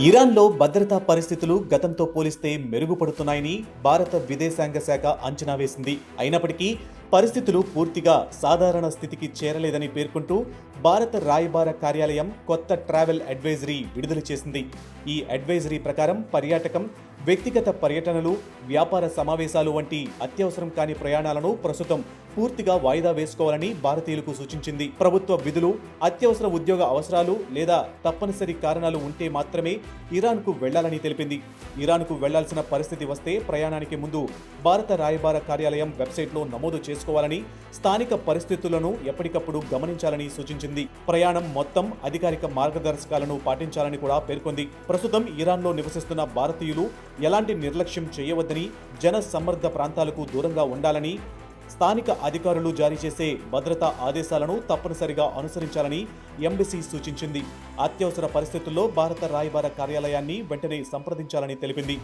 ఇరాన్లో భద్రతా పరిస్థితులు గతంతో పోలిస్తే మెరుగుపడుతున్నాయని భారత విదేశాంగ శాఖ అంచనా వేసింది. అయినప్పటికీ పరిస్థితులు పూర్తిగా సాధారణ స్థితికి చేరలేదని పేర్కొంటూ భారత రాయబార కార్యాలయం కొత్త ట్రావెల్ అడ్వైజరీ విడుదల చేసింది. ఈ అడ్వైజరీ ప్రకారం పర్యాటకం, వ్యక్తిగత పర్యటనలు, వ్యాపార సమావేశాలు వంటి అత్యవసరం కాని ప్రయాణాలను ప్రస్తుతం పూర్తిగా వాయిదా వేసుకోవాలని భారతీయులకు సూచించింది. ప్రభుత్వ విధులు, అత్యవసర ఉద్యోగ అవసరాలు లేదా తప్పనిసరి కారణాలు ఉంటే మాత్రమే ఇరాన్కు వెళ్లాలని తెలిపింది. ఇరాన్కు వెళ్లాల్సిన పరిస్థితి వస్తే ప్రయాణానికి ముందు భారత రాయబార కార్యాలయం వెబ్సైట్లో నమోదు చేసుకోవాలని, స్థానిక పరిస్థితులను ఎప్పటికప్పుడు గమనించాలని సూచించింది. ప్రయాణం మొత్తం అధికారిక మార్గదర్శకాలను పాటించాలని కూడా పేర్కొంది. ప్రస్తుతం ఇరాన్లో నివసిస్తున్న భారతీయులు ఎలాంటి నిర్లక్ష్యం చేయవద్దని, జన సమ్మర్ద ప్రాంతాలకు దూరంగా ఉండాలని, స్థానిక అధికారులు జారీ చేసే భద్రతా ఆదేశాలను తప్పనిసరిగా అనుసరించాలని ఎంబసీ సూచించింది. అత్యవసర పరిస్థితుల్లో భారత రాయబార కార్యాలయాన్ని వెంటనే సంప్రదించాలని తెలిపింది.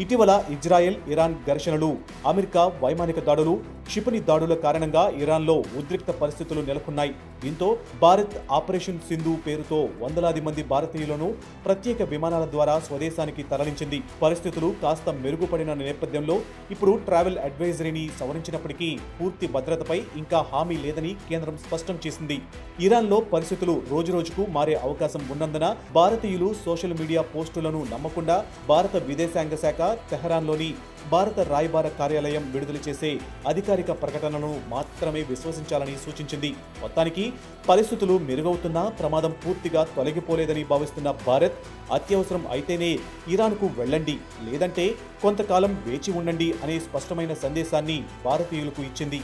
ఇటీవల ఇజ్రాయెల్, ఇరాన్ ఘర్షణలు, అమెరికా వైమానిక దాడులు, క్షిపణి దాడుల కారణంగా ఇరాన్లో ఉద్రిక్త పరిస్థితులు నెలకొన్నాయి. దీంతో భారత్ ఆపరేషన్ సింధు పేరుతో వందలాది మంది భారతీయులను ప్రత్యేక విమానాల ద్వారా స్వదేశానికి తరలించింది. పరిస్థితులు కాస్త మెరుగుపడిన నేపథ్యంలో ఇప్పుడు ట్రావెల్ అడ్వైజరీని సవరించినప్పటికీ పూర్తి భద్రతపై ఇంకా హామీ లేదని కేంద్రం స్పష్టం చేసింది. ఇరాన్లో పరిస్థితులు రోజురోజుకు మారే అవకాశం ఉన్నందున భారతీయులు సోషల్ మీడియా పోస్టులను నమ్మకుండా భారత విదేశాంగ శాఖ తెహరాన్లోని భారత రాయబార కార్యాలయం విడుదల చేసే అధికారిక ప్రకటనలను మాత్రమే విశ్వసించాలని సూచించింది. మొత్తానికి పరిస్థితులు మెరుగవుతున్నా ప్రమాదం పూర్తిగా తొలగిపోలేదని భావిస్తున్న భారత్, అత్యవసరం అయితేనే ఇరాన్కు వెళ్ళండి, లేదంటే కొంతకాలం వేచి ఉండండి అనే స్పష్టమైన సందేశాన్ని భారతీయులకు ఇచ్చింది.